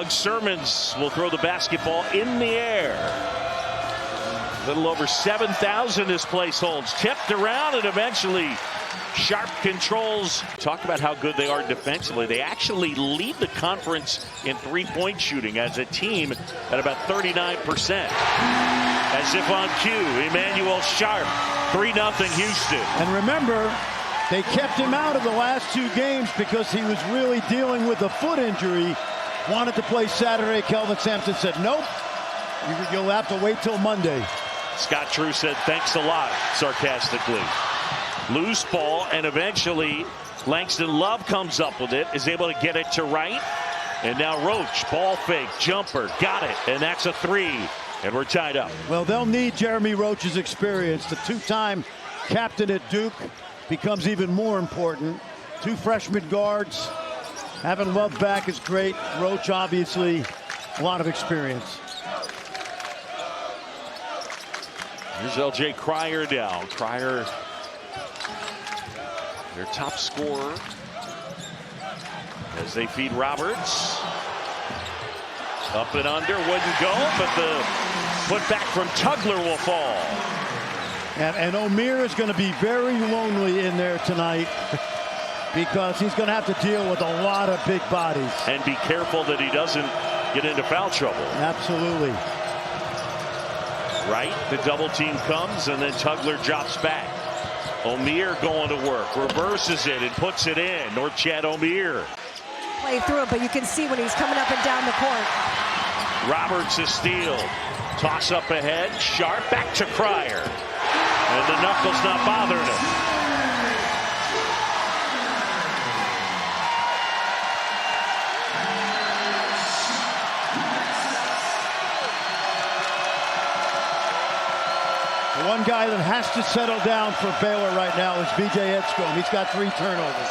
Doug Sermons will throw the basketball in the air. A little over 7,000 this place holds. Tipped around and eventually Sharp controls. Talk about how good they are defensively. They actually lead the conference in three-point shooting as a team at about 39%. As if on cue, Emmanuel Sharp, 3-0 Houston. And remember, they kept him out of the last two games because he was really dealing with a foot injury. Wanted to play Saturday. Kelvin Sampson said, nope, you'll have to wait till Monday. Scott Drew said, thanks a lot, sarcastically. Loose ball, and eventually Langston Love comes up with it, is able to get it to right. And now Roach, ball fake, jumper, got it, and that's a three. And we're tied up. Well, they'll need Jeremy Roach's experience. The two-time captain at Duke becomes even more important. Two freshman guards. Having Love back is great. Roach, obviously, a lot of experience. Here's L.J. Cryer down. Cryer, their top scorer, as they feed Roberts. Up and under, wouldn't go, but the putback from Tugler will fall. And O'Meara is going to be very lonely in there tonight because he's going to have to deal with a lot of big bodies. And be careful that he doesn't get into foul trouble. Absolutely. Right, the double team comes, and then Tugler drops back. O'Meara going to work, reverses it and puts it in. Norchad O'Meara. Play through it, but you can see when he's coming up and down the court. Roberts a steal. Toss up ahead. Sharp back to Cryer. And the knuckles not bothering him. The one guy that has to settle down for Baylor right now is B.J. Edstrom. He's got 3 turnovers.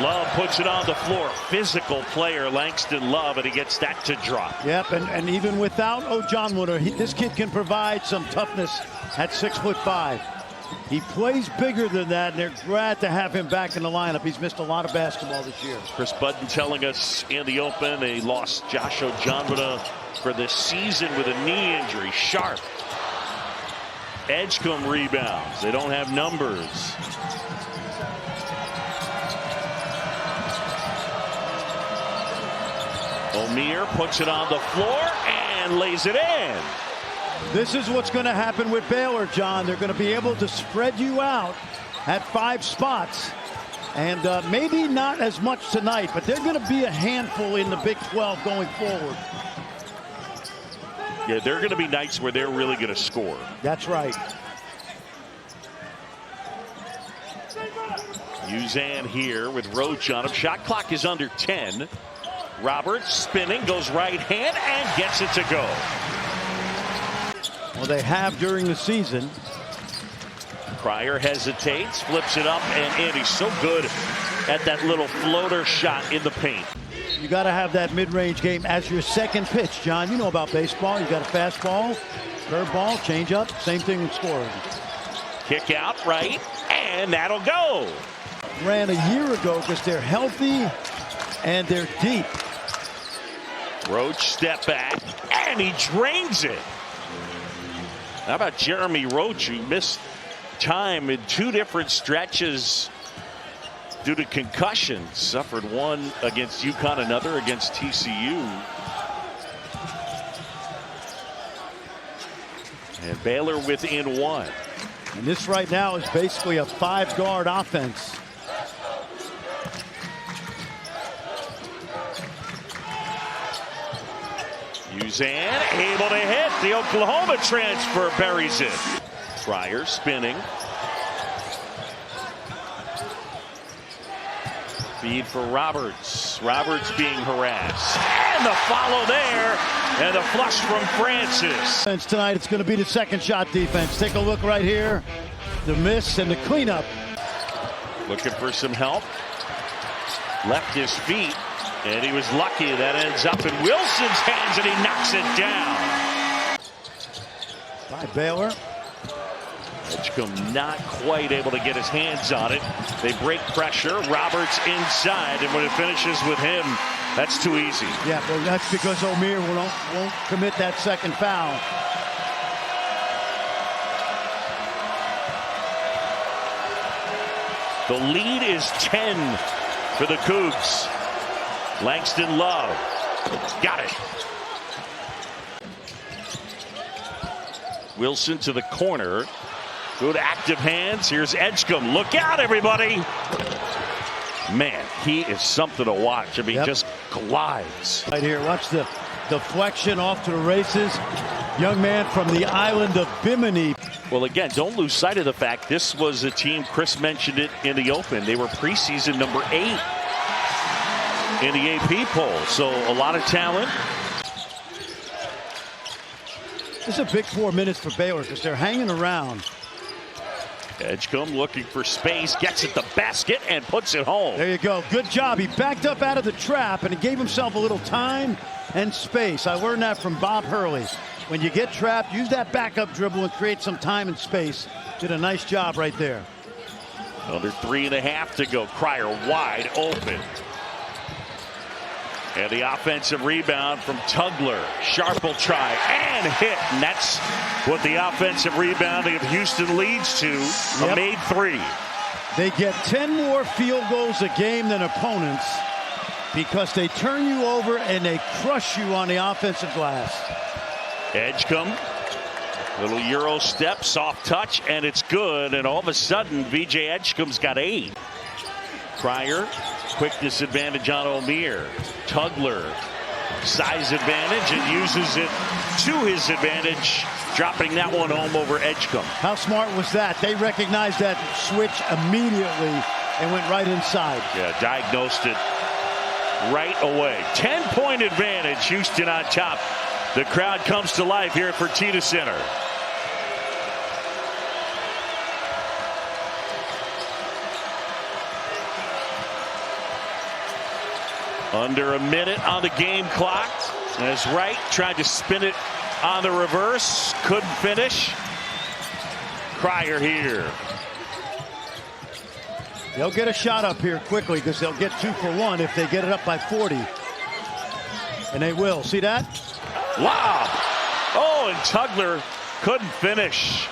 Love puts it on the floor. Physical player, Langston Love, and he gets that to drop. Yep, and even without O'Johnwood, this kid can provide some toughness at 6'5". He plays bigger than that, and they're glad to have him back in the lineup. He's missed a lot of basketball this year. Chris Budden telling us in the open they lost Josh O'Johnwood for this season with a knee injury. Sharp. Edgecombe rebounds. They don't have numbers. O'Meara puts it on the floor and lays it in. This is what's going to happen with Baylor, John. They're going to be able to spread you out at 5 spots. And maybe not as much tonight, but they're going to be a handful in the Big 12 going forward. Yeah, they're going to be nights where they're really going to score. That's right. Uzan here with Roach on him. Shot clock is under 10. Roberts spinning, goes right hand and gets it to go. Well, they have during the season. Cryer hesitates, flips it up and in. He's so good at that little floater shot in the paint. You got to have that mid-range game as your second pitch, John. You know about baseball. You got a fastball, curveball, changeup, same thing in scoring. Kick out right, and that'll go. Ran a year ago because they're healthy and they're deep. Roach step back, and he drains it. How about Jeremy Roach, who missed time in 2 different stretches due to concussions? Suffered one against UConn, another against TCU. And Baylor within 1. And this right now is basically a 5-guard offense. Uzan able to hit. The Oklahoma transfer buries it. Cryer spinning. Feed for Roberts. Roberts being harassed. And the follow there. And the flush from Francis. Tonight it's going to be the second shot defense. Take a look right here. The miss and the cleanup. Looking for some help. Left his feet. And he was lucky. That ends up in Wilson's hands, and he knocks it down. By Baylor. Edgecombe not quite able to get his hands on it. They break pressure. Roberts inside, and when it finishes with him, That's too easy. Yeah, but that's because O'Meara won't commit that second foul. The lead is 10 for the Cougs. Langston Love. Got it. Wilson to the corner. Good active hands. Here's Edgecombe. Look out, everybody. Man, he is something to watch. I mean, just glides. Right here, watch the deflection off to the races. Young man from the island of Bimini. Well, again, don't lose sight of the fact this was a team, Chris mentioned it in the open. They were preseason number 8 in the AP poll. So a lot of talent. This is a big 4 minutes for Baylor because they're hanging around. Edgecombe looking for space, gets at the basket and puts it home. There you go. Good job. He backed up out of the trap and he gave himself a little time and space. I learned that from Bob Hurley. When you get trapped, use that backup dribble and create some time and space. Did a nice job right there. Under 3.5 to go. Cryer wide open. And the offensive rebound from Tugler. Sharp will try and hit. And that's what the offensive rebounding of Houston leads to. A made 3. They get 10 more field goals a game than opponents because they turn you over and they crush you on the offensive glass. Edgecombe. Little Euro step, soft touch, and it's good. And all of a sudden, VJ Edgecombe's got 8. Cryer. Quickness advantage on O'Meara. Tugler, size advantage, and uses it to his advantage, dropping that one home over Edgecombe. How smart was that? They recognized that switch immediately and went right inside. Yeah, diagnosed it right away. 10-point advantage, Houston on top. The crowd comes to life here at Fertitta Center. Under a minute on the game clock. As Wright tried to spin it on the reverse. Couldn't finish. Cryer here. They'll get a shot up here quickly because they'll get 2 for 1 if they get it up by 40. And they will. See that? Wow. Oh, and Tugler couldn't finish.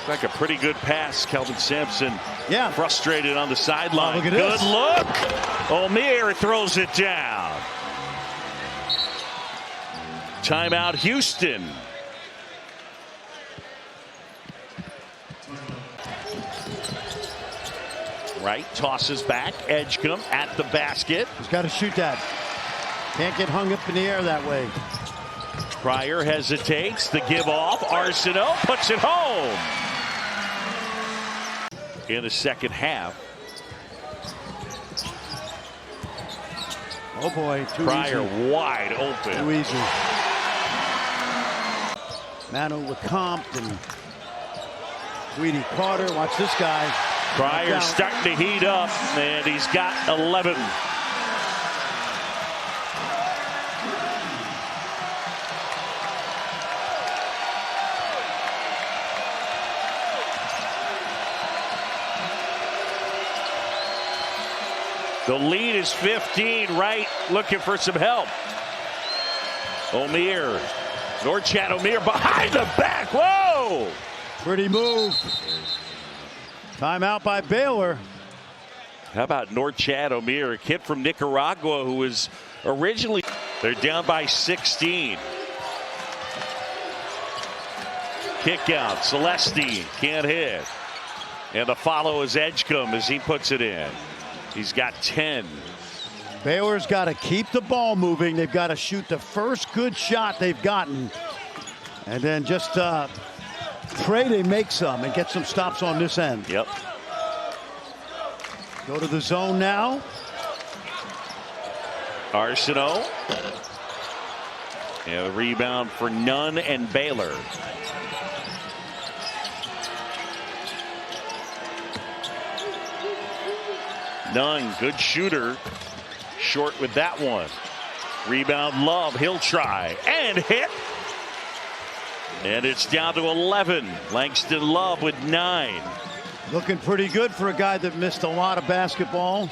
Like a pretty good pass. Kelvin Sampson frustrated on the sideline. Look at good this. Look. O'Meara throws it down. Timeout Houston. Right, tosses back. Edgecombe at the basket. He's got to shoot that. Can't get hung up in the air that way. Cryer hesitates. The give off. Arsenault puts it home. In the second half. Oh boy, too Cryer easy. wide open. Too easy. Manu LeCompte and Tweedy Carter. Watch this guy. Cryer starting to heat up, and he's got 11. The lead is 15. Wright looking for some help. O'Meara. Norchad O'Meara behind the back. Whoa! Pretty move. Timeout by Baylor. How about Norchad O'Meara, a kid from Nicaragua who was originally... They're down by 16. Kick out. Celestine can't hit. And the follow is Edgecombe as he puts it in. He's got 10. Baylor's got to keep the ball moving. They've got to shoot the first good shot they've gotten. And then just pray they make some and get some stops on this end. Yep. Go to the zone now. Arsenault. And a rebound for Nunn and Baylor. Nunn, good shooter. Short with that one. Rebound Love, he'll try and hit. And it's down to 11. Langston Love with 9. Looking pretty good for a guy that missed a lot of basketball.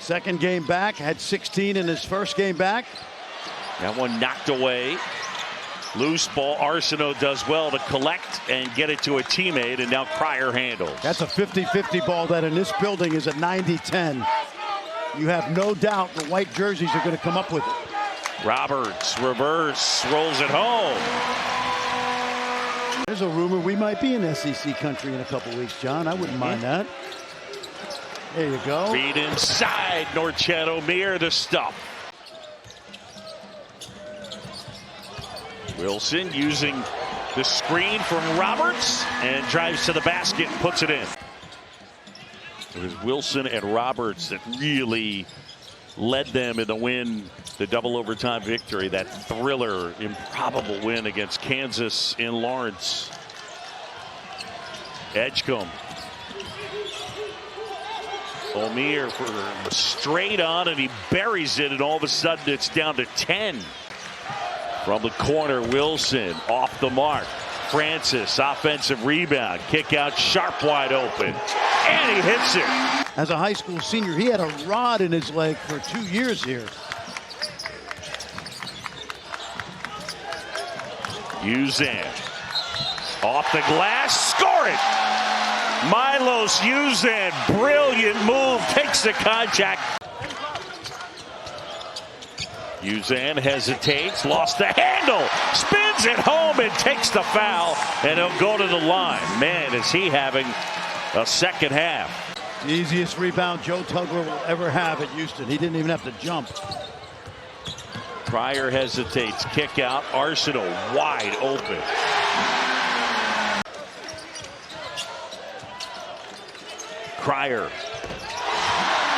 Second game back, had 16 in his first game back. That one knocked away. Loose ball. Arsenault does well to collect and get it to a teammate, and now Cryer handles. That's a 50-50 ball that in this building is a 90-10. You have no doubt the white jerseys are going to come up with it. Roberts, reverse, rolls it home. There's a rumor we might be in SEC country in a couple weeks, John. I wouldn't mind that. There you go. Feed inside. Norchad Omier the stuff. Wilson using the screen from Roberts and drives to the basket and puts it in. It was Wilson and Roberts that really led them in the win, the double overtime victory, that thriller, improbable win against Kansas in Lawrence. Edgecombe. Omier for straight on, and he buries it, and all of a sudden it's down to 10. From the corner, Wilson off the mark. Francis, offensive rebound, kick out, Sharp wide open, and he hits it. As a high school senior, he had a rod in his leg for 2 years here. Uzan off the glass, score it. Milos Uzan, brilliant move, takes the contact. Uzan hesitates, lost the handle, spins it home and takes the foul, and he'll go to the line. Man, is he having a second half. The easiest rebound Joe Tugler will ever have at Houston. He didn't even have to jump. Cryer hesitates, kick out, Arsenault wide open. Cryer.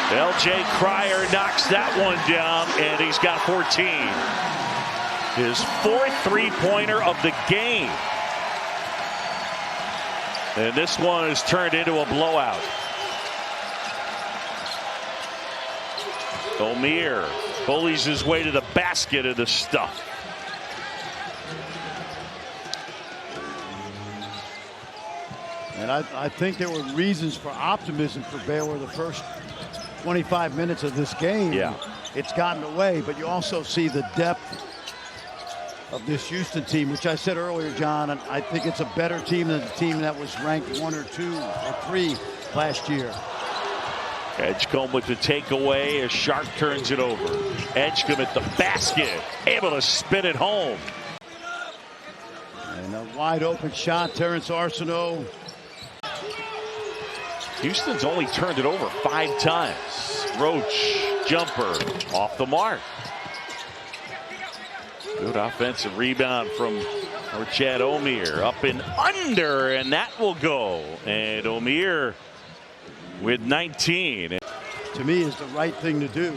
LJ Cryer knocks that one down, and he's got 14. His fourth three-pointer of the game. And this one is turned into a blowout. Omier bullies his way to the basket of the stuff. And I think there were reasons for optimism for Baylor the first 25 minutes of this game. Yeah. It's gotten away, but you also see the depth of this Houston team, which I said earlier, John, and I think it's a better team than the team that was ranked 1 or 2 or 3 last year. Edgecombe with the takeaway as Sharp turns it over. Edgecombe at the basket, able to spin it home. And a wide open shot, Terrence Arsenault. Houston's only turned it over 5 times. Roach, jumper, off the mark. Good offensive rebound from Norchad Omier. Up and under, and that will go. And Omier with 19. To me, is the right thing to do.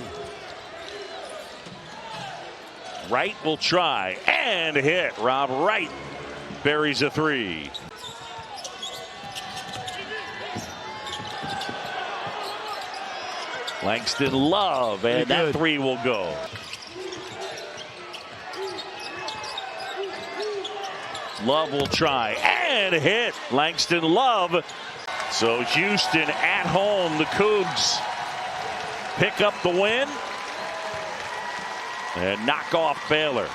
Wright will try and hit. Rob Wright buries a 3. Langston Love, and that 3 will go. Love will try and hit. Langston Love. So Houston at home, the Cougs pick up the win and knock off Baylor.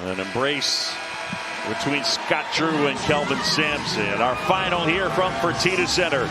An embrace between Scott Drew and Kelvin Sampson. Our final here from Fertitta Center.